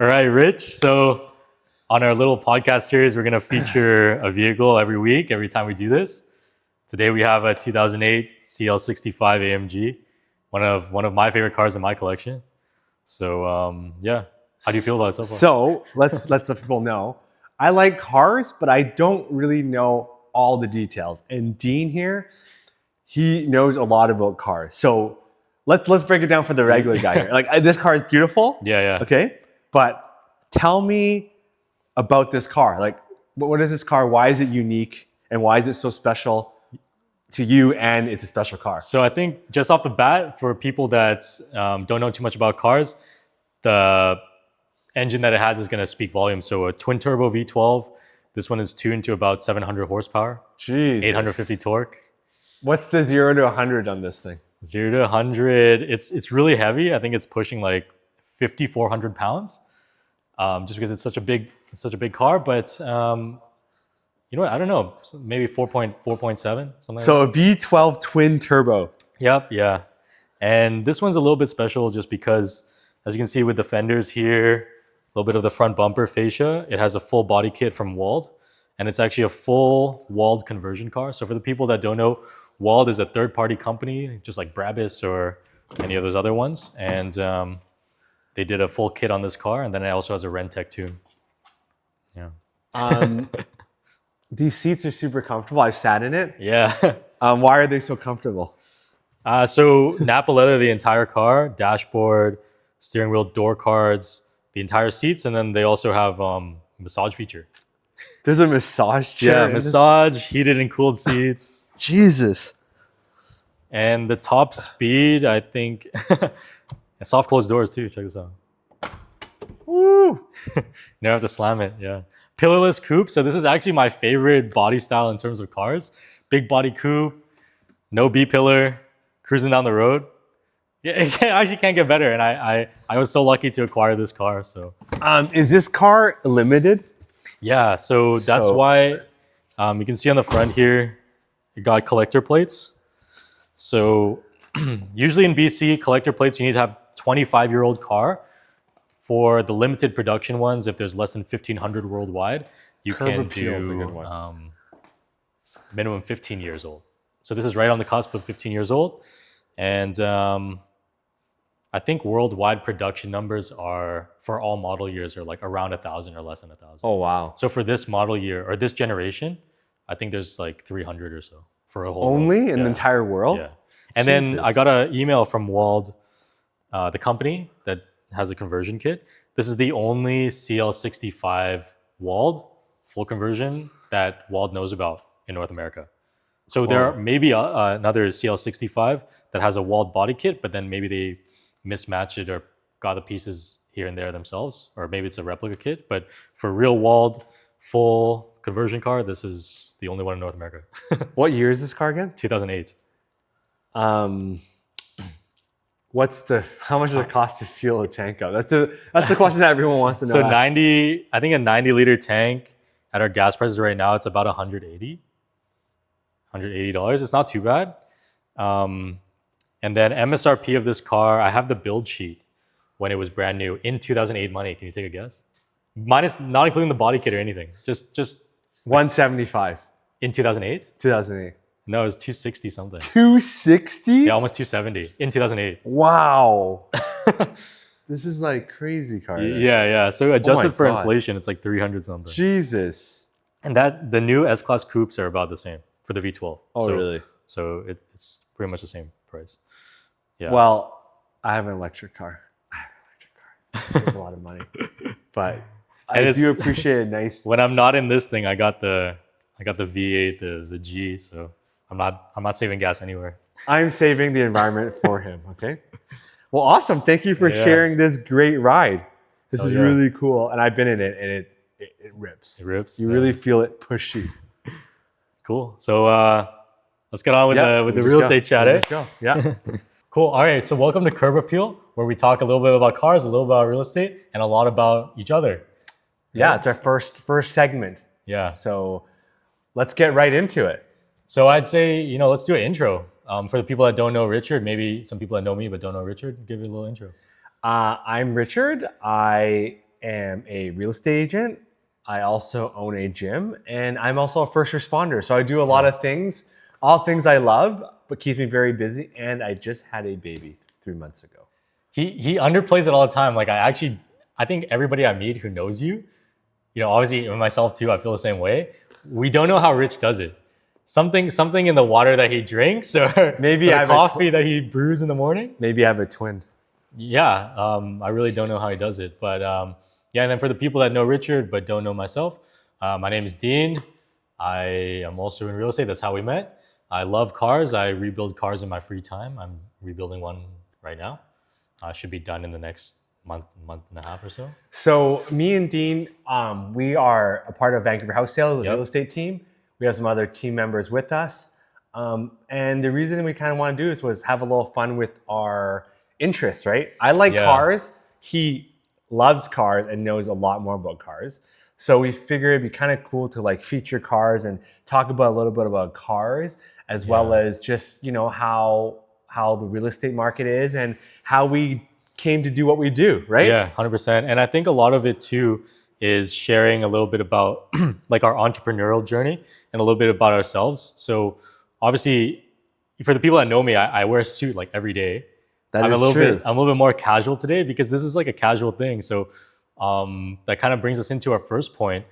All right, Rich. So on our little podcast series, we're going to feature a vehicle every week, every time we do this. Today we have a 2008 CL65 AMG, one of my favorite cars in my collection. So yeah, how do you feel about it so far? So let's let people know. I like cars, but I don't really know all the details. And Dean here, he knows a lot about cars. So let's break it down for the regular guy here. Like this car is beautiful. Yeah. Okay, but tell me about this car. Like, what is this car? Why is it unique? And why is it so special to you? And it's a special car. So I think just off the bat, for people that don't know too much about cars, the engine that it has is going to speak volumes. So a twin turbo V12. This one is tuned to about 700 horsepower. Jeez. 850 torque. What's the 0 to 100 on this thing? 0 to 100. It's really heavy. I think it's pushing like 5,400 pounds. Just because it's such a big car. But you know what? I don't know. Maybe 4.7 something. So like a V12 twin turbo. Yep. Yeah. And this one's a little bit special just because, as you can see with the fenders here, a little bit of the front bumper fascia. It has a full body kit from WALD, and it's actually a full WALD conversion car. So for the people that don't know, WALD is a third-party company, just like Brabus or any of those other ones. And they did a full kit on this car, and then it also has a Rentec tune. Yeah. These seats are super comfortable. I've sat in it. Yeah. Why are they so comfortable? So Napa leather, the entire car, dashboard, steering wheel, door cards, the entire seats, and then they also have massage feature. There's a massage chair. Yeah, massage, heated and cooled seats. Jesus. And the top speed, I think, soft closed doors too. Check this out. Woo! You never have to slam it. Yeah. Pillarless coupe. So this is actually my favorite body style in terms of cars. Big body coupe, no B pillar, cruising down the road. Yeah, it actually can't get better. And I was so lucky to acquire this car. So is this car limited? yeah, so that's why you can see on the front here, you got collector plates. So usually in BC, collector plates, you need to have 25-year-old car. For the limited production ones, if there's less than 1,500 worldwide, you can do minimum 15 years old. So this is right on the cusp of 15 years old. And I think worldwide production numbers are, for all model years, are like around 1,000 or less than 1,000. Oh, wow. So for this model year, or this generation, I think there's like 300 or so for a whole Only world. in the entire world? Yeah. And then I got an email from WALD, the company that has a conversion kit. This is the only CL65 WALD full conversion that WALD knows about in North America. So there may be another CL65 that has a WALD body kit, but then maybe they mismatched it or got the pieces here and there themselves, or maybe it's a replica kit. But for real WALD full conversion car, this is the only one in North America. What year is this car again? 2008. How much does it cost to fuel a tank up? That's the question that everyone wants to know. So I think a 90-liter tank at our gas prices right now, it's about $180. It's not too bad. And then MSRP of this car, I have the build sheet when it was brand new in 2008 money. Can you take a guess? Minus, not including the body kit or anything. Just 175 in 2008? 2008. No, it was 260 something. 260? Yeah, almost 270 in 2008. Wow. This is like crazy car. Yeah. So adjusted for God. inflation, it's like 300 something. Jesus. And the new S-Class coupes are about the same for the V12. Oh, really? So it's pretty much the same price. Yeah. Well, I have an electric car. It saves a lot of money. But I do appreciate a nice... When I'm not in this thing, I got the V8, the G, so I'm not saving gas anywhere. I'm saving the environment for him, okay? Well, awesome. Thank you for sharing this great ride. This is really cool. And I've been in it, and it rips. It rips? You really feel it push you. Cool. So let's get on with the real estate chat. Let's go. Yeah. Cool. All right. So welcome to Curb Appeal, where we talk a little bit about cars, a little about real estate, and a lot about each other. Yeah, it's our first segment. Yeah. So let's get right into it. So I'd say, let's do an intro. For the people that don't know Richard, maybe some people that know me but don't know Richard, give you a little intro. I'm Richard. I am a real estate agent. I also own a gym, and I'm also a first responder. So I do a lot of things, all things I love, but keeps me very busy. And I just had a baby 3 months ago. He underplays it all the time. Like I think everybody I meet who knows you, obviously myself too, I feel the same way. We don't know how Rich does it. Something in the water that he drinks, or Maybe the I have coffee that he brews in the morning. Maybe I have a twin. Yeah, I really don't know how he does it, but yeah. And then for the people that know Richard but don't know myself, my name is Dean. I am also in real estate. That's how we met. I love cars. I rebuild cars in my free time. I'm rebuilding one right now. Should be done in the next month and a half or so. So me and Dean, we are a part of Vancouver House Sales, the real estate team. We have some other team members with us. And the reason we kind of want to do this was have a little fun with our interests, right? I like cars. He loves cars and knows a lot more about cars. So we figured it'd be kind of cool to like feature cars and talk about a little bit about cars, as well as just, how the real estate market is and how we came to do what we do, right? Yeah, 100%. And I think a lot of it too is sharing a little bit about like our entrepreneurial journey and a little bit about ourselves. So obviously, for the people that know me, I wear a suit like every day. I'm a little bit more casual today because this is like a casual thing. So that kind of brings us into our first point.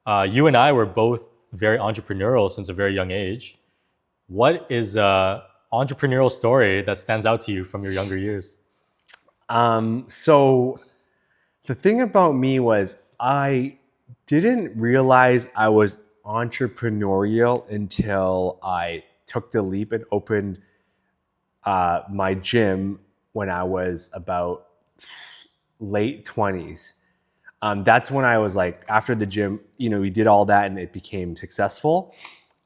You and I were both very entrepreneurial since a very young age. What is an entrepreneurial story that stands out to you from your younger years? So the thing about me was I didn't realize I was entrepreneurial until I took the leap and opened my gym when I was about late 20s. That's when I was like, after the gym, we did all that and it became successful.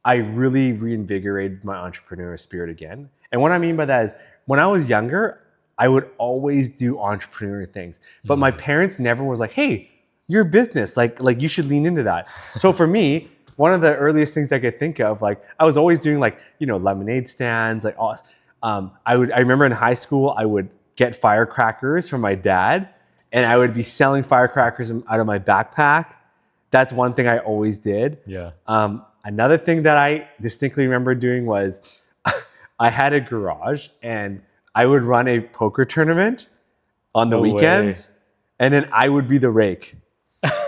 I really reinvigorated my entrepreneurial spirit again. And what I mean by that is when I was younger, I would always do entrepreneurial things, but my parents never was like, hey, your business, like you should lean into that. So for me, one of the earliest things I could think of, like I was always doing like, lemonade stands, like I remember in high school, I would get firecrackers from my dad and I would be selling firecrackers out of my backpack. That's one thing I always did. Yeah. Another thing that I distinctly remember doing was I had a garage and I would run a poker tournament on the weekends and then I would be the rake.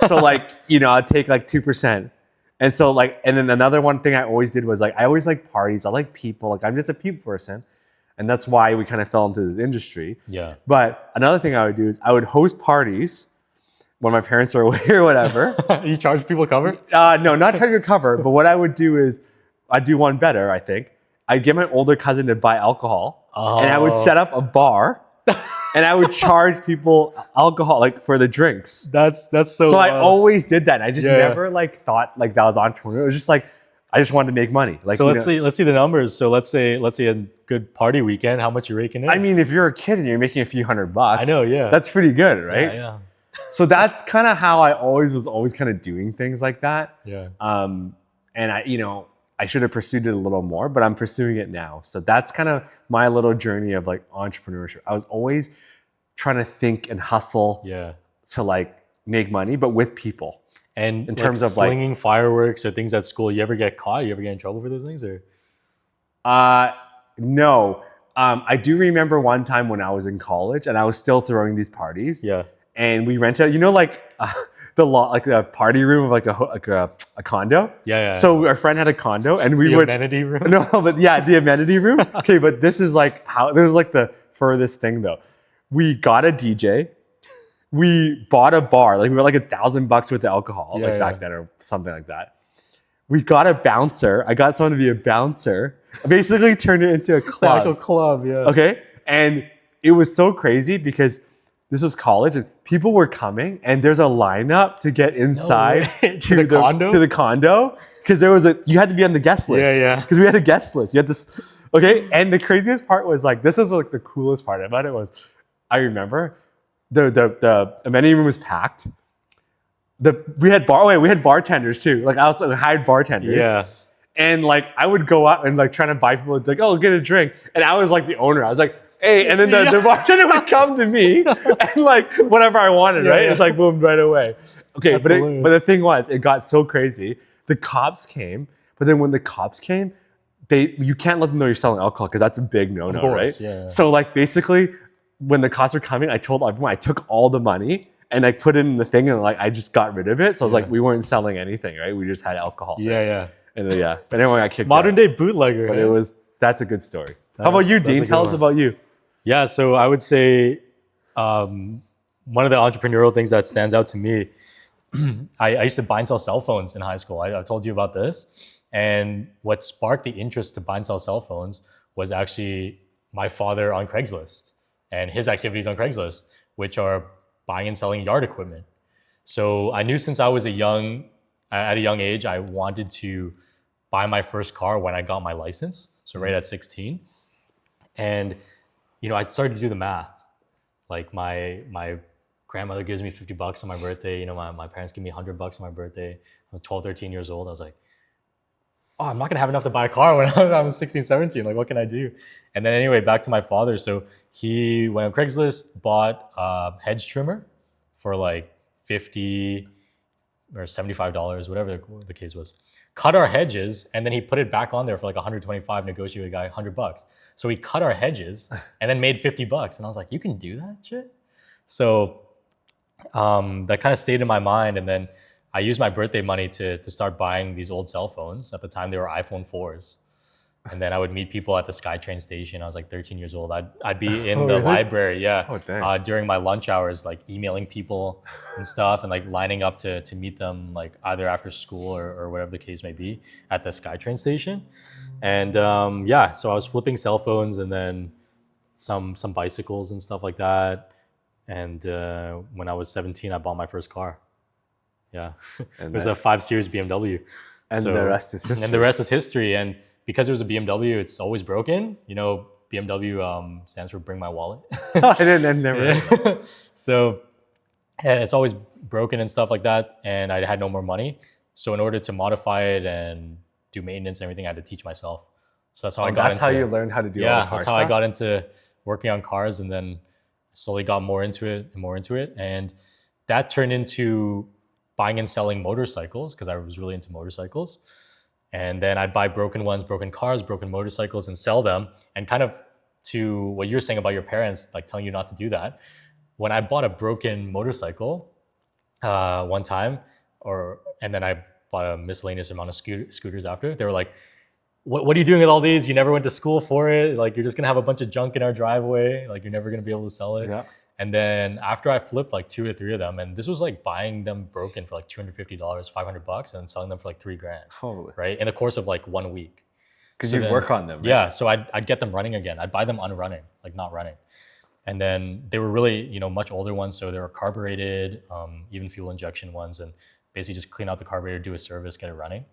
So like, I'd take like 2%. And so like, and then another one thing I always did was like, I always like parties. I like people, like I'm just a people person. And that's why we kind of fell into this industry. Yeah. But another thing I would do is I would host parties when my parents are away or whatever. You charge people cover? No, not charging cover. But what I would do is I'd do one better, I think. I'd get my older cousin to buy alcohol and I would set up a bar and I would charge people alcohol like for the drinks. That's so. So I always did that. I just never like thought like that was entrepreneurial. It was just like I just wanted to make money. Like so, let's see the numbers. So let's say a good party weekend. How much you raking in? I mean, if you're a kid and you're making a few $100, I know, yeah, that's pretty good, right? Yeah. So that's kind of how I was always kind of doing things like that. Yeah. And I should have pursued it a little more, but I'm pursuing it now. So that's kind of my little journey of like entrepreneurship. I was always trying to think and hustle to like make money, but with people. And in terms of slinging like fireworks or things at school, you ever get caught? You ever get in trouble for those things? Or no. I do remember one time when I was in college and I was still throwing these parties. Yeah. And we rented, the party room of like a condo. Yeah. So our friend had a condo, and we the would amenity room. No, but yeah, the amenity room. Okay, but this is like this is like the furthest thing though. We got a DJ. We bought a bar. Like we were like $1,000 worth of alcohol back then or something like that. We got a bouncer. I got someone to be a bouncer. Basically turned it into a club. It's an actual club, yeah. Okay, and it was so crazy because this was college and people were coming and there's a lineup to get inside to the condo because you had to be on the guest list. Yeah. Because we had a guest list. You had this. Okay, and the craziest part was like this is like the coolest part about it was I remember the amenity room was packed. We had bartenders too. Like I also hired bartenders. Yeah. And like I would go up and like trying to buy people like, oh, get a drink. And I was like the owner. I was like, hey, and then the bartender would come to me and like whatever I wanted, right? Yeah. It's like boom right away. Okay, That's but hilarious. the thing was, it got so crazy. The cops came, but then when the cops came, you can't let them know you're selling alcohol because that's a big no-no, course, right? yeah. So like basically, when the cops were coming, I told everyone I took all the money and I put it in the thing and like I just got rid of it. So I was like, we weren't selling anything, right? We just had alcohol. Yeah, yeah. And then, yeah, but everyone got kicked Modern out. day bootlegger. But that's a good story. How about you, That's a Dean? good Tell us one. about you. Yeah, so I would say one of the entrepreneurial things that stands out to me, I used to buy and sell cell phones in high school. I told you about this. And what sparked the interest to buy and sell cell phones was actually my father on Craigslist and his activities on Craigslist, which are buying and selling yard equipment. So I knew since I was at a young age, I wanted to buy my first car when I got my license. So right at 16. And I started to do the math. Like my grandmother gives me $50 on my birthday. My parents give me $100 on my birthday. I was 12, 13 years old. I was like, oh, I'm not gonna have enough to buy a car when I was 16, 17. Like, what can I do? And then anyway, back to my father. So he went on Craigslist, bought a hedge trimmer for like $50 or $75, whatever the case was. Cut our hedges, and then he put it back on there for like 125, negotiated a guy $100. So we cut our hedges and then made $50. And I was like, you can do that shit? So that kind of stayed in my mind. And then I used my birthday money to start buying these old cell phones. At the time, they were iPhone 4s. And then I would meet people at the SkyTrain station. I was like 13 years old. I'd be in the library, during my lunch hours, like emailing people and stuff, and like lining up to meet them, like either after school or whatever the case may be, at the SkyTrain station. And so I was flipping cell phones and then some bicycles and stuff like that. And when I was 17, I bought my first car. Yeah, it was a 5 Series BMW. And the rest is history. And the rest is history. And because it was a BMW, it's always broken. BMW stands for Bring My Wallet. I never. Yeah. So it's always broken and stuff like that. And I had no more money. So in order to modify it and do maintenance and everything, I had to teach myself. So that's how I got into it. That's how you learned how to do all the car that's how I got into working on cars, and then slowly got more into it. And that turned into buying and selling motorcycles because I was really into motorcycles. And then I'd buy broken ones, broken cars, broken motorcycles, and sell them. And kind of to what you're saying about your parents, like telling you not to do that. When I bought a broken motorcycle one time, and then I bought a miscellaneous amount of scooters after, they were like, what are you doing with all these? You never went to school for it. Like, you're just gonna have a bunch of junk in our driveway. Like, you're never gonna be able to sell it. Yeah. And then after I flipped like 2 or 3 of them, and this was like buying them broken for like $250, $500, and selling them for like $3,000. Holy. Right? In the course of like 1 week. Because you work on them. Right? Yeah. So I'd get them running again. I'd buy them unrunning, like not running. And then they were really, much older ones. So they were carbureted, even fuel injection ones, and basically just clean out the carburetor, do a service, get it running.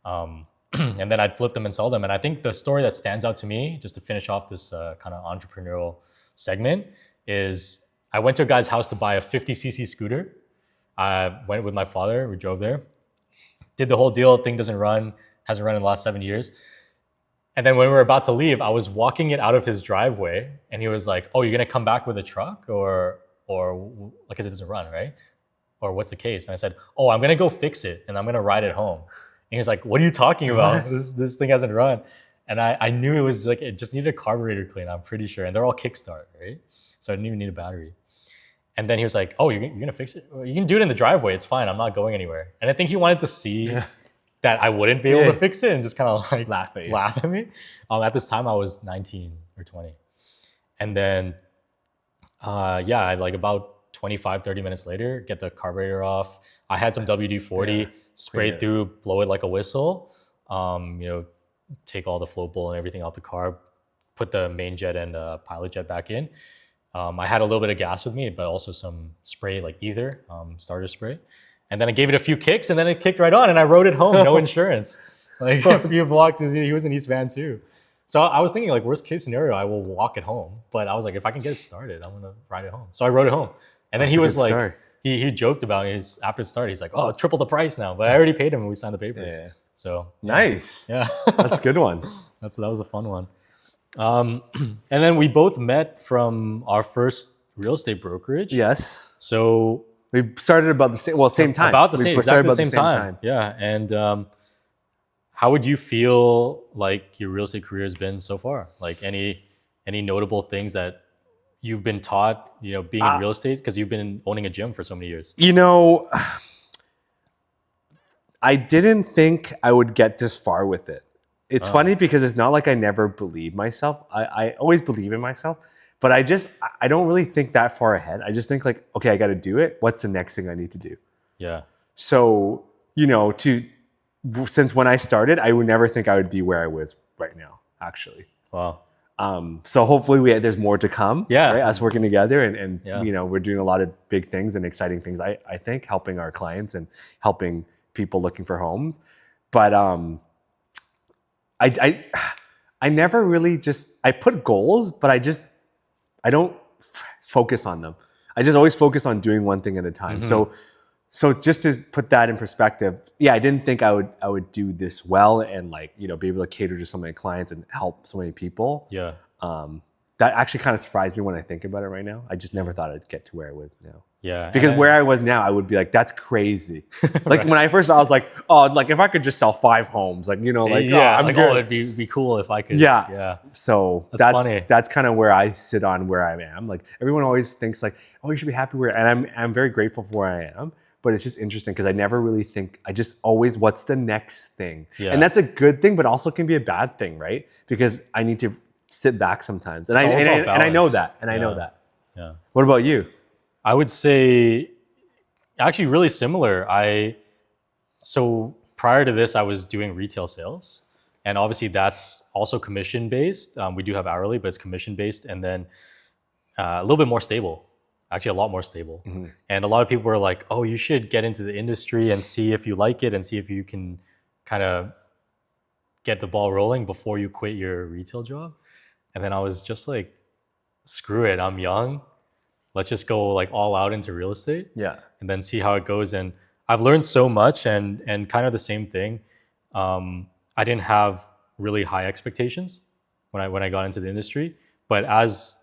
And then I'd flip them and sell them. And I think the story that stands out to me, just to finish off this kind of entrepreneurial segment, is I went to a guy's house to buy a 50cc scooter. I went with my father. We drove there, did the whole deal. Thing hasn't run in the last 7 years. And then when we were about to leave, I was walking it out of his driveway, and he was like, "Oh, you're gonna come back with a truck, or because it doesn't run, right? Or what's the case?" And I said, "Oh, I'm gonna go fix it, and I'm gonna ride it home." And he was like, "What are you talking about? This thing hasn't run." And I knew it was like, it just needed a carburetor clean, I'm pretty sure. And they're all kickstart, right? So I didn't even need a battery. And then he was like, "Oh, you're gonna fix it? Well, you can do it in the driveway. It's fine. I'm not going anywhere." And I think he wanted to see that I wouldn't be able to fix it and just kind of like laugh at me. At this time, I was 19 or 20. And then, I like about 25, 30 minutes later, get the carburetor off. I had some WD-40, spray it through, blow it like a whistle, take all the float bowl and everything out the car, put the main jet and pilot jet back in. I had a little bit of gas with me, but also some spray, like ether, starter spray. And then I gave it a few kicks, and then it kicked right on, and I rode it home, no insurance. Like a few blocks, he was in East Van too. So I was thinking, like, worst case scenario, I will walk it home. But I was like, if I can get it started, I'm gonna ride it home. So I rode it home. And then he was like, he joked about it. After it started, he's like, "Oh, triple the price now." But I already paid him when we signed the papers. Yeah. So nice. Yeah. That's a good one. That was a fun one. And then we both met from our first real estate brokerage. Yes. So We started about the same, same time. about the We same, started exactly the about same time. Yeah. And how would you feel like your real estate career has been so far? Like any notable things that you've been taught, being in real estate, because you've been owning a gym for so many years? You know, I didn't think I would get this far with it. It's funny because it's not like I never believe myself. I always believe in myself, but I don't really think that far ahead. I just think like, okay, I got to do it. What's the next thing I need to do? Yeah. So, since when I started, I would never think I would be where I was right now, actually. Wow. So hopefully there's more to come. Yeah. Right? Us working together and Yeah. we're doing a lot of big things and exciting things. I think helping our clients and helping people looking for homes. But I never really I put goals, but I don't focus on them. I just always focus on doing one thing at a time. So just to put that in perspective, I didn't think I would do this well and be able to cater to so many clients and help so many people. Yeah. That actually kind of surprised me when I think about it right now. I just never thought I'd get to where I would now. Yeah. Because where I was now, I would be like, that's crazy. Like when I first, I was like, oh, like if I could just sell 5 homes, I'm good. It'd be cool if I could. Yeah. Yeah. So That's funny. That's kind of where I sit on where I am. Like everyone always thinks like, oh, you should be happy where, and I'm very grateful for where I am. But it's just interesting because I never really think, I just always, what's the next thing? Yeah. And that's a good thing, but also can be a bad thing, right? Because I need to sit back sometimes. And I know that. And I know that. Yeah. What about you? I would say actually really similar. So prior to this, I was doing retail sales. And obviously that's also commission based. We do have hourly, but it's commission based. And then a little bit more stable. Actually, a lot more stable. Mm-hmm. And a lot of people were like, oh, you should get into the industry and see if you like it and see if you can kind of get the ball rolling before you quit your retail job. And then I was just like, screw it, I'm young. Let's just go like all out into real estate. Yeah. And then see how it goes. And I've learned so much and kind of the same thing. I didn't have really high expectations when I got into the industry. But as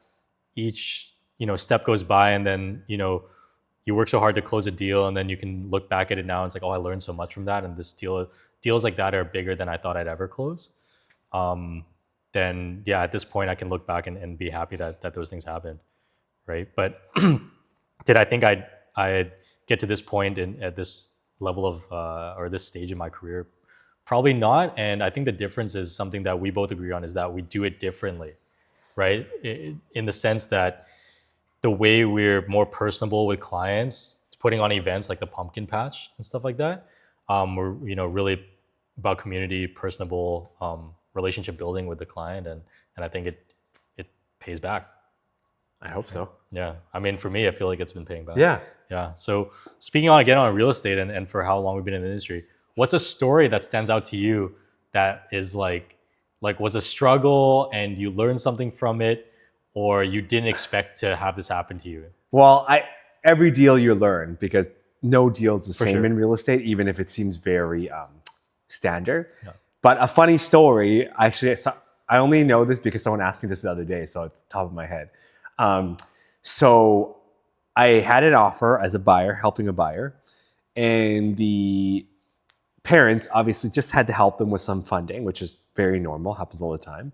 each step goes by and then, you work so hard to close a deal and then you can look back at it now and it's like, oh, I learned so much from that. And this deals like that are bigger than I thought I'd ever close. Then at this point I can look back and be happy that those things happened. Right. But did I think I'd get to this point at this level of, or this stage in my career? Probably not. And I think the difference is something that we both agree on is that we do it differently, right? In the sense that the way we're more personable with clients, putting on events like the pumpkin patch and stuff like that. We're, really about community, personable, relationship building with the client. And I think it pays back. I hope so. Yeah. I mean, for me, I feel like it's been paying back. Yeah. Yeah. So speaking on real estate and for how long we've been in the industry, what's a story that stands out to you that is like was a struggle and you learned something from it, or you didn't expect to have this happen to you? Well, every deal you learn, because no deal is the same sure. in real estate, even if it seems very standard. Yeah. But a funny story, actually, I only know this because someone asked me this the other day, so it's top of my head. So I had an offer as a buyer, helping a buyer, and the parents obviously just had to help them with some funding, which is very normal, happens all the time.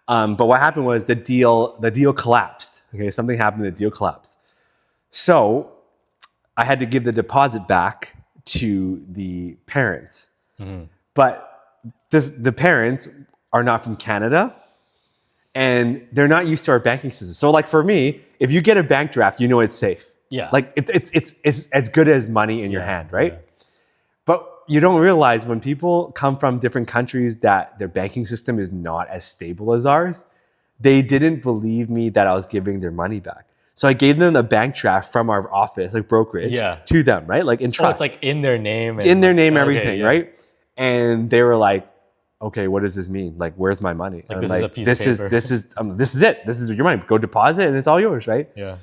But what happened was the deal collapsed. Okay, something happened, the deal collapsed. So I had to give the deposit back to the parents. Mm-hmm. But the parents are not from Canada and they're not used to our banking system. So like for me, if you get a bank draft, you know it's safe. Yeah. Like it's as good as money in your hand, right? Yeah. But you don't realize when people come from different countries that their banking system is not as stable as ours, they didn't believe me that I was giving their money back. So I gave them a bank draft from our office, like brokerage, to them, right? Like in trust. Oh, it's like in their name. Everything, right? And they were like, okay, what does this mean? Like, where's my money? Like, and this like, is a piece of paper. This is it. This is your money. Go deposit and it's all yours, right? Yeah.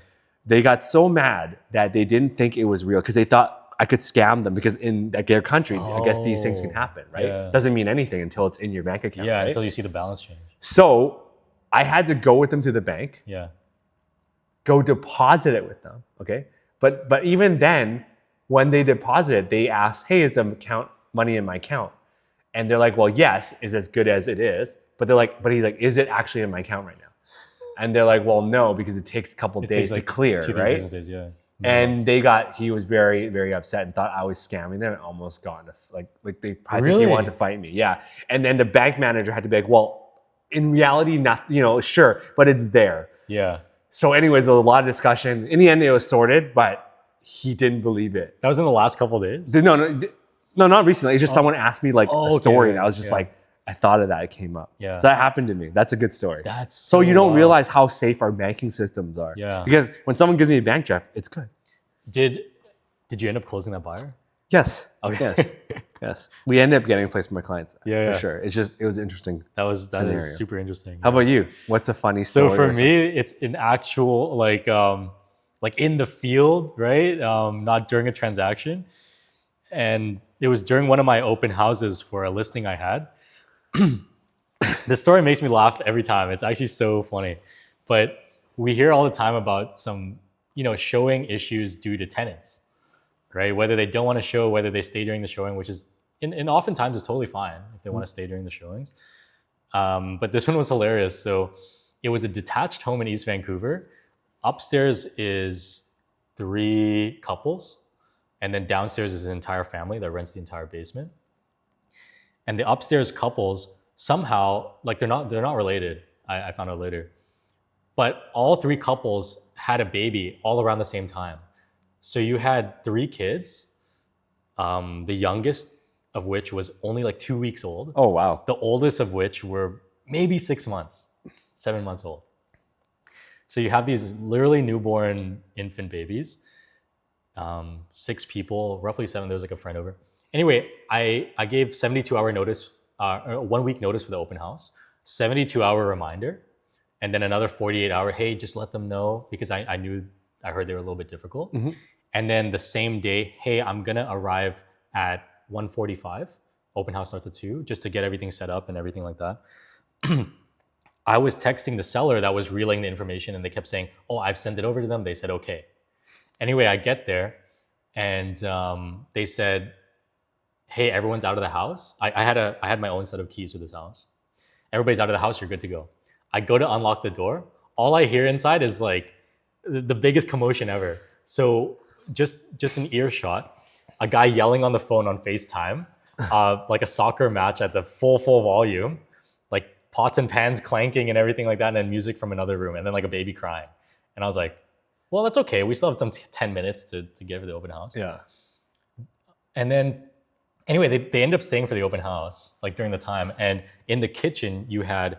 They got so mad that they didn't think it was real because they thought I could scam them because in their country, I guess these things can happen, right? Yeah. Doesn't mean anything until it's in your bank account. Yeah, right? until you see the balance change. So I had to go with them to the bank, Yeah. go deposit it with them. Okay. But even then, when they deposit it, they ask, hey, is the account money in my account? And they're like, well, yes, is as good as it is. But they're like, but he's like, is it actually in my account right now? And they're like, well, no, because it takes a couple days to clear, 2-3 right? business days, yeah. And he was very, very upset and thought I was scamming them and almost got into, I think he wanted to fight me. Yeah. And then the bank manager had to be like, well, in reality, not, sure, but it's there. Yeah. So anyways, there was a lot of discussion. In the end, it was sorted, but he didn't believe it. That was in the last couple of days? No, not recently. It's just someone asked me like a story and I was just like, I thought of that, it came up. Yeah. So that happened to me. That's a good story. That's so you don't realize how safe our banking systems are. Yeah. Because when someone gives me a bank check, it's good. Did you end up closing that buyer? Yes. Okay. Yes. Yes. We ended up getting a place for my clients. Yeah. For sure. It was interesting. That is super interesting. How about you? What's a funny story? So for me, it's an actual like in the field, right? Not during a transaction. And it was during one of my open houses for a listing I had. This story makes me laugh every time. It's actually so funny. But we hear all the time about some, showing issues due to tenants, right? Whether they don't want to show, whether they stay during the showing, which is, and oftentimes it's totally fine if they want to stay during the showings. But this one was hilarious. So it was a detached home in East Vancouver. Upstairs is 3 couples. And then downstairs is an entire family that rents the entire basement. And the upstairs couples somehow, like they're not related. I found out later. But all 3 couples had a baby all around the same time. So you had 3 kids, the youngest of which was only like 2 weeks old. Oh, wow. The oldest of which were maybe 6 months, 7 months old. So you have these literally newborn infant babies. 6 people, roughly 7. There was like a friend over. Anyway, I gave 72-hour notice, 1 week notice for the open house, 72-hour reminder, and then another 48-hour, hey, just let them know, because I heard they were a little bit difficult. Mm-hmm. And then the same day, hey, I'm gonna arrive at 1:45. Open house starts at 2, just to get everything set up and everything like that. I was texting the seller that was relaying the information, and they kept saying, oh, I've sent it over to them. They said, okay. Anyway, I get there, and they said, hey, everyone's out of the house. I had my own set of keys for this house. Everybody's out of the house, you're good to go. I go to unlock the door. All I hear inside is like the biggest commotion ever. So just an earshot, a guy yelling on the phone on FaceTime, like a soccer match at the full volume, like pots and pans clanking and everything like that, and then music from another room, and then like a baby crying. And I was like, well, that's okay. We still have some 10 minutes to get for the open house. Yeah. And then, anyway, they end up staying for the open house, like during the time. And in the kitchen, you had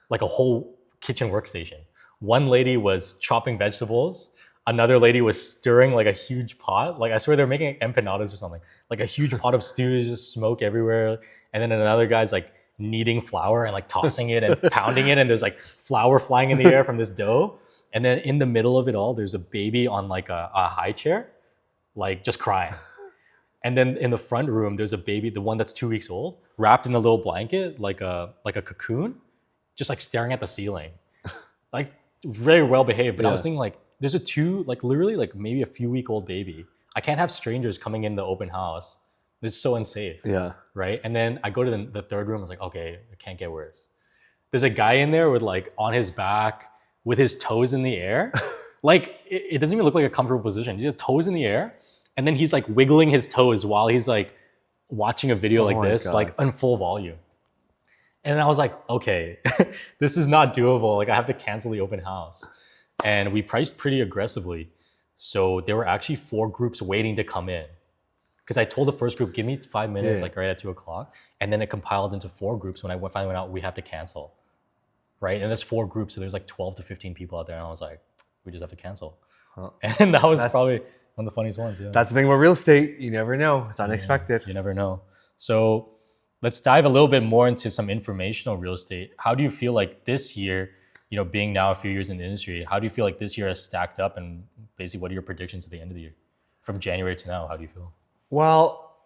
like a whole kitchen workstation. One lady was chopping vegetables. Another lady was stirring like a huge pot. Like I swear they're making empanadas or something. Like a huge pot of stew, there's just smoke everywhere. And then another guy's like kneading flour and like tossing it and pounding it. And there's like flour flying in the air from this dough. And then in the middle of it all, there's a baby on like a high chair, like just crying. And then in the front room, there's a baby, the one that's 2 weeks old, wrapped in a little blanket, like a cocoon, just like staring at the ceiling. Like very well behaved. But I was thinking like, there's literally like maybe a few week old baby. I can't have strangers coming in the open house. This is so unsafe. Yeah. Right. And then I go to the third room. I was like, okay, it can't get worse. There's a guy in there with like on his back with his toes in the air. Like it doesn't even look like a comfortable position. He has toes in the air. And then he's like wiggling his toes while he's like watching a video like this, like on full volume. And I was like, okay, this is not doable. Like I have to cancel the open house. And we priced pretty aggressively. So there were actually 4 groups waiting to come in. Because I told the first group, give me 5 minutes, like right at 2 o'clock. And then it compiled into 4 groups when I finally went out, we have to cancel. Right? And there's 4 groups. So there's like 12 to 15 people out there. And I was like, we just have to cancel. Huh. And that was probably one of the funniest ones. Yeah. That's the thing about real estate. You never know. It's unexpected. Yeah, you never know. So let's dive a little bit more into some informational real estate. How do you feel like this year, you know, being now a few years in the industry, how do you feel like this year has stacked up, and basically what are your predictions at the end of the year? From January to now, how do you feel? Well,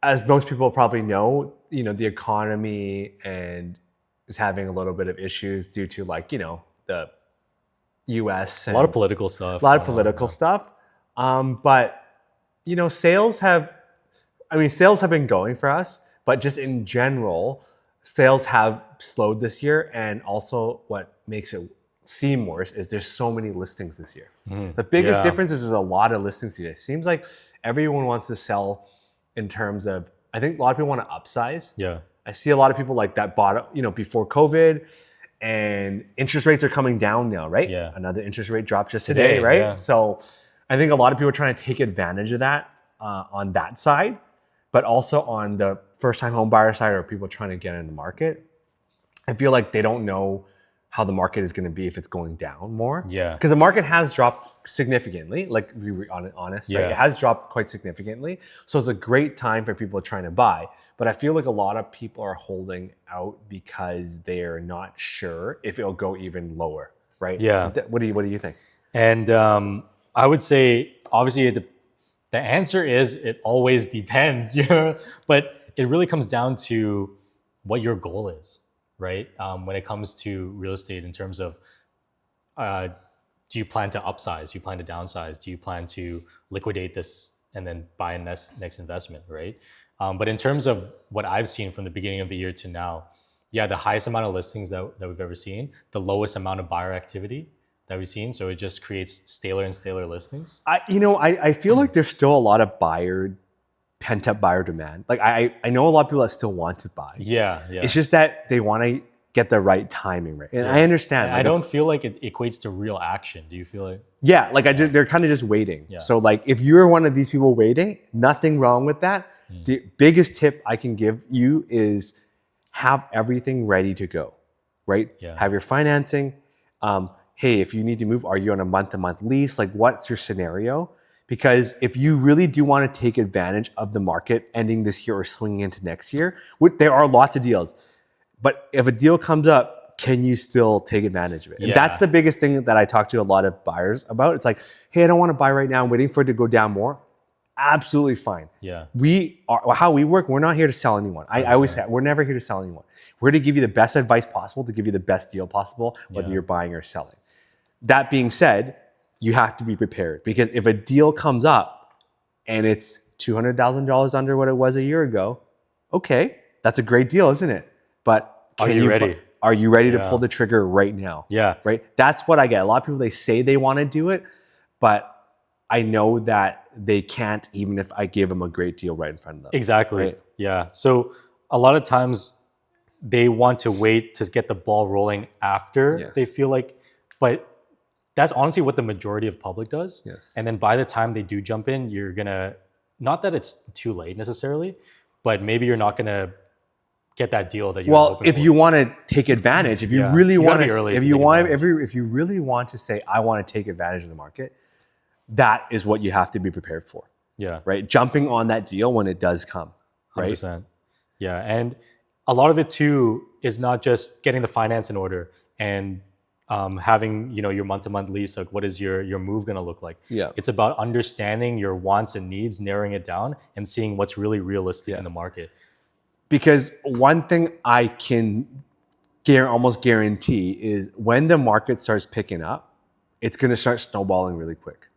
as most people probably know, you know, the economy and is having a little bit of issues due to like, you know, the US. A lot of political stuff. A lot of political stuff. But, you know, sales have been going for us, but just in general, sales have slowed this year. And also what makes it seem worse is there's so many listings this year. The biggest difference is there's a lot of listings today. It seems like everyone wants to sell in terms of, I think a lot of people want to upsize. Yeah. I see a lot of people like that bought, you know, before COVID, and interest rates are coming down now, right? Yeah. Another interest rate drop just today, right? Yeah. So I think a lot of people are trying to take advantage of that on that side, but also on the first-time home buyer side, or people trying to get in the market. I feel like they don't know how the market is going to be if it's going down more. Yeah. Because the market has dropped significantly, like we were honest, right? It has dropped quite significantly. So it's a great time for people trying to buy. But I feel like a lot of people are holding out because they're not sure if it'll go even lower, right? Yeah. What do you think? And I would say, obviously, the answer is it always depends, you know? But it really comes down to what your goal is, right? When it comes to real estate, in terms of, do you plan to upsize? Do you plan to downsize? Do you plan to liquidate this and then buy a next investment, right? But in terms of what I've seen from the beginning of the year to now, yeah, the highest amount of listings that we've ever seen, the lowest amount of buyer activity that we've seen. So it just creates staler and staler listings. I feel like there's still a lot of pent-up buyer demand. Like I know a lot of people that still want to buy. Yeah. It's just that they want to get the right timing right. And I understand. I don't feel like it equates to real action. Do you feel like? Yeah, like they're kind of just waiting. Yeah. So like if you're one of these people waiting, nothing wrong with that. The biggest tip I can give you is have everything ready to go, right? Yeah. Have your financing. Hey, if you need to move, are you on a month-to-month lease? Like, what's your scenario? Because if you really do want to take advantage of the market ending this year or swinging into next year, there are lots of deals. But if a deal comes up, can you still take advantage of it? And that's the biggest thing that I talk to a lot of buyers about. It's like, hey, I don't want to buy right now. I'm waiting for it to go down more. Absolutely fine. Yeah. How we work, we're not here to sell anyone. I always say, we're never here to sell anyone. We're to give you the best advice possible, to give you the best deal possible, whether you're buying or selling. That being said, you have to be prepared, because if a deal comes up and it's $200,000 under what it was a year ago, okay, that's a great deal, isn't it? But are you ready? Are you ready to pull the trigger right now? Yeah. Right? That's what I get. A lot of people, they say they want to do it, but I know that they can't, even if I give them a great deal right in front of them. Exactly. Right? Yeah. So a lot of times they want to wait to get the ball rolling after they feel like, but that's honestly what the majority of public does. Yes. And then by the time they do jump in, you're gonna, not that it's too late necessarily, but maybe you're not gonna get that deal that you're hoping if for. you want to take advantage, if you really want to, if you really want to say, I want to take advantage of the market, that is what you have to be prepared for. Yeah. Right. Jumping on that deal when it does come. Right. 100%. Yeah. And a lot of it too is not just getting the finance in order and having, you know, your month-to-month lease, like what is your move going to look like? Yeah. It's about understanding your wants and needs, narrowing it down, and seeing what's really realistic in the market. Because one thing I can almost guarantee is when the market starts picking up, it's going to start snowballing really quick.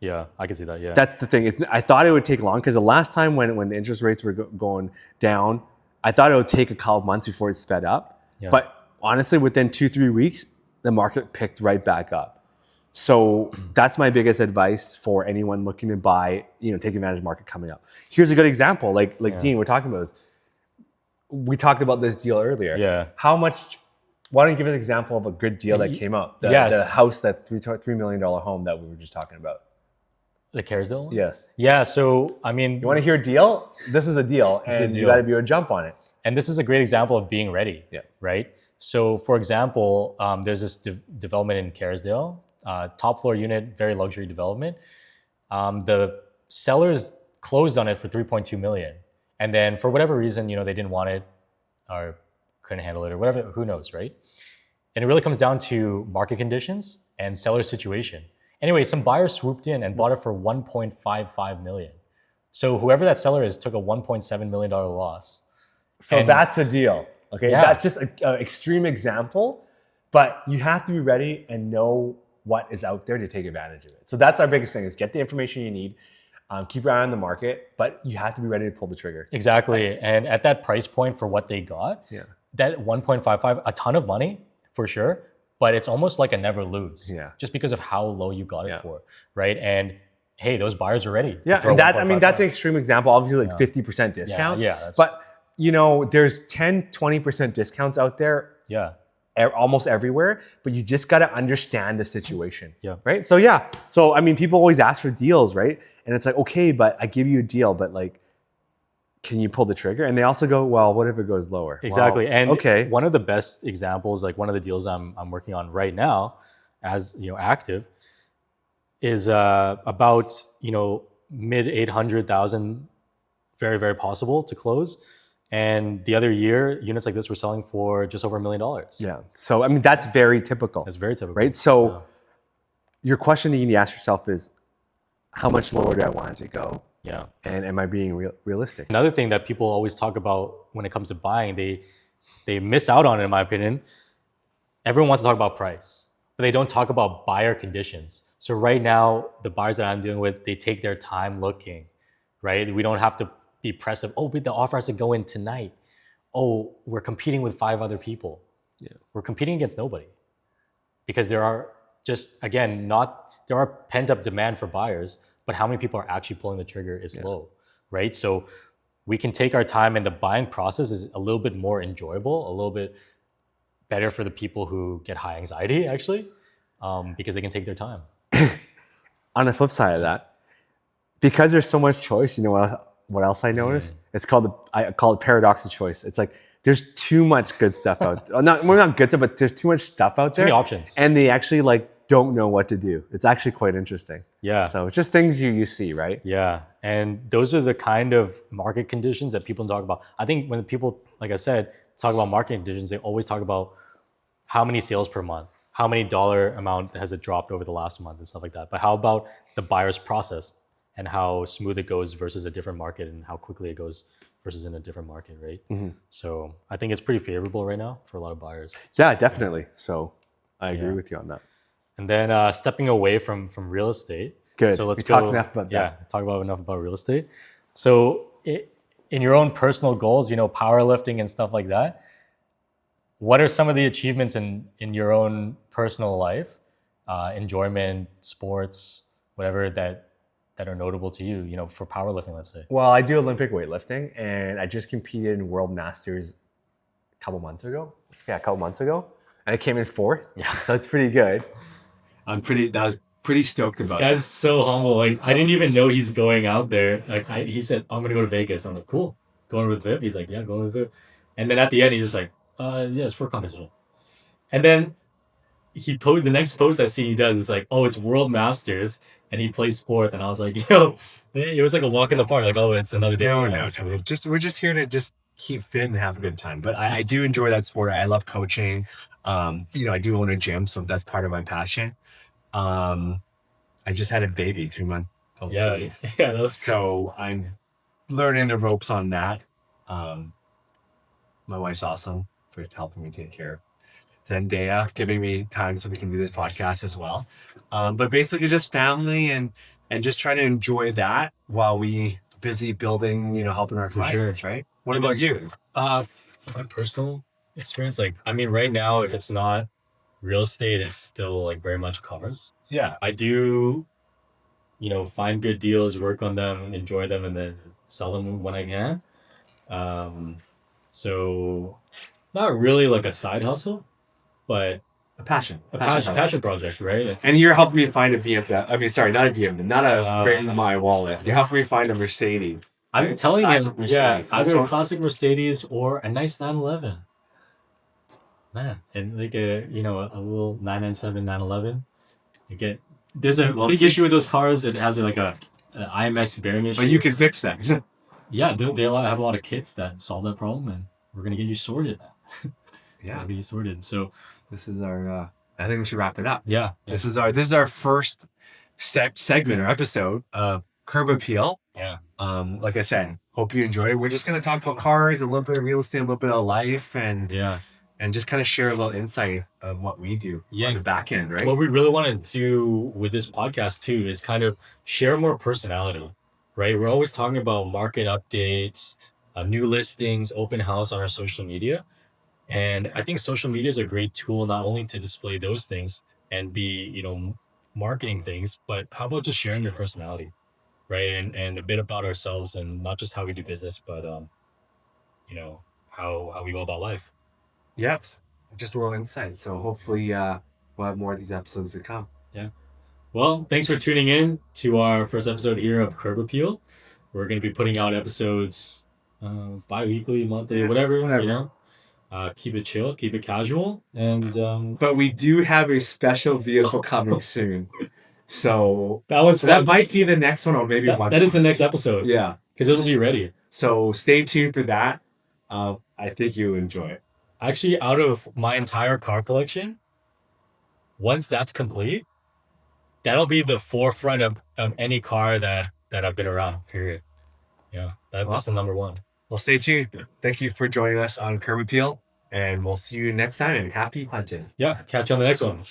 Yeah, I can see that. Yeah. That's the thing. I thought it would take long, because the last time when the interest rates were going down, I thought it would take a couple months before it sped up. Yeah. But honestly, within 2-3 weeks, the market picked right back up. So that's my biggest advice for anyone looking to buy, you know, take advantage of the market coming up. Here's a good example. Like Dean, we're talking about this. We talked about this deal earlier. Yeah. Why don't you give us an example of a good deal that came out? The house, that $3 million home that we were just talking about. The Kerrisdale one? Yes. Yeah. So, I mean, you want to hear a deal? This is a deal, and you got to be able to jump on it. And this is a great example of being ready. Yeah. Right. So, for example, there's this development in Kerrisdale, top floor unit, very luxury development. The sellers closed on it for $3.2 million, and then for whatever reason, you know, they didn't want it or couldn't handle it or whatever. Who knows, right? And it really comes down to market conditions and seller situation. Anyway, some buyers swooped in and bought it for $1.55 million. So whoever that seller is took a $1.7 million loss. So that's a deal. Okay, Yeah. that's just an extreme example, but you have to be ready and know what is out there to take advantage of it. So that's our biggest thing: is get the information you need, keep your eye on the market, but you have to be ready to pull the trigger. Exactly. And at that price point for what they got, Yeah. that 1.55, a ton of money for sure, but it's almost like a never lose. Yeah. Just because of how low you got Yeah. it for, right? And hey, those buyers are ready. Yeah, and that, I mean, that's an extreme example. Obviously, like 50% discount. Yeah. But you know, there's 10, 20% discounts out there. Yeah. Almost everywhere, but you just got to understand the situation. Yeah. Right. So yeah. So I mean, people always ask for deals, right? And it's like, okay, but I give you a deal, but like, can you pull the trigger? And they also go, well, what if it goes lower? Exactly. Well, and okay. One of the best examples, like one of the deals I'm working on right now, as you know, active, is about mid 800,000, very very possible to close. And the other year, units like this were selling for just over $1 million. Yeah. So I mean, that's very typical. That's very typical, right? So your question that you need to ask yourself is, how much lower do I want it to go? Yeah. And am I being realistic? Another thing that people always talk about when it comes to buying, they miss out on it, in my opinion. Everyone wants to talk about price, but they don't talk about buyer conditions. So right now, the buyers that I'm dealing with, they take their time looking, right? We don't have to be pressed of, oh, but the offer has to go in tonight. Oh, we're competing with 5 other people. Yeah. We're competing against nobody, because there are just, again, there are pent up demand for buyers, but how many people are actually pulling the trigger is low, right? So we can take our time, and the buying process is a little bit more enjoyable, a little bit better for the people who get high anxiety, actually, because they can take their time. On the flip side of that, because there's so much choice, you know what else I noticed? It's I call it paradox of choice. It's like there's too much good stuff out there. Not good stuff, but there's too much stuff out there. Too many options. And they actually like don't know what to do. It's actually quite interesting. Yeah. So it's just things you see, right? Yeah. And those are the kind of market conditions that people talk about. I think when people, like I said, talk about market conditions, they always talk about how many sales per month, how many dollar amount has it dropped over the last month and stuff like that. But how about the buyer's process and how smooth it goes versus a different market, and how quickly it goes versus in a different market, right? Mm-hmm. So I think it's pretty favorable right now for a lot of buyers. Yeah, definitely. So I agree with you on that. And then stepping away from real estate. Good. So let's talk enough about that. Yeah, talk about enough about real estate. So in your own personal goals, powerlifting and stuff like that, what are some of the achievements in your own personal life, enjoyment, sports, whatever that are notable to you, for powerlifting, let's say? Well, I do Olympic weightlifting, and I just competed in World Masters a couple months ago. Yeah, a couple months ago. And I came in 4th. Yeah. So it's pretty good. I was pretty stoked about it. This guy's so humble. Like, I didn't even know he's going out there. Like, he said, I'm going to go to Vegas. I'm like, cool. Going with Viv? He's like, yeah, going with Viv. And then at the end, he's just like, yeah, it's for competition. And then the next post I see he does is like, oh, it's World Masters, and he plays 4th. And I was like, yo, it was like a walk in the park. Like, oh, it's another day. No. We're just here to just keep fit and have a good time. But I do enjoy that sport. I love coaching. I do own a gym, so that's part of my passion. I just had a baby 3 months old. Yeah, that was so I'm learning the ropes on that. My wife's awesome for helping me take care of Zendaya, giving me time so we can do this podcast as well. But basically just family and just trying to enjoy that while we busy building, helping our clients, right? What about you? My personal experience, right now, if it's not real estate, it's still like very much cars. Yeah. I do, find good deals, work on them, enjoy them, and then sell them when I can. So not really like a side hustle, but a passion project, right? And you're helping me find a BMW. I mean, sorry, not a BMW, not a Bring My Wallet. You're helping me find a Mercedes. I'm telling you, Mercedes. either a classic Mercedes or a nice 911. Man, and like a little 997 911. There's a big issue with those cars. It has like an IMS bearing issue. But you can fix that. Yeah, they have a lot of kits that solve that problem, and we're gonna get you sorted. Yeah, get you sorted. So this is our. I think we should wrap it up. Yeah. This is our first segment or episode of Curb Appeal. Yeah. Like I said, hope you enjoyed it. We're just gonna talk about cars, a little bit of real estate, a little bit of life, and Yeah. just kind of share a little insight of what we do on the back end, right? What we really want to do with this podcast too is kind of share more personality, right? We're always talking about market updates, new listings, open house on our social media. And I think social media is a great tool, not only to display those things and be, marketing things, but how about just sharing your personality, right? And a bit about ourselves, and not just how we do business, but, how we go about life. Yep. Just a little insight. So hopefully we'll have more of these episodes to come. Yeah. Well, thanks for tuning in to our first episode here of Curb Appeal. We're going to be putting out episodes bi-weekly, monthly, whatever. Keep it chill, keep it casual. And But we do have a special vehicle coming soon. So that might be the next one, or maybe that is the next episode. Yeah. Because this will be ready. So stay tuned for that. I think you'll enjoy it. Actually, out of my entire car collection, once that's complete, that'll be the forefront of any car that I've been around, period. Yeah, that's the number one. Well, stay tuned. Thank you for joining us on Curb Appeal, and we'll see you next time, and happy hunting. Yeah, catch you on the next one.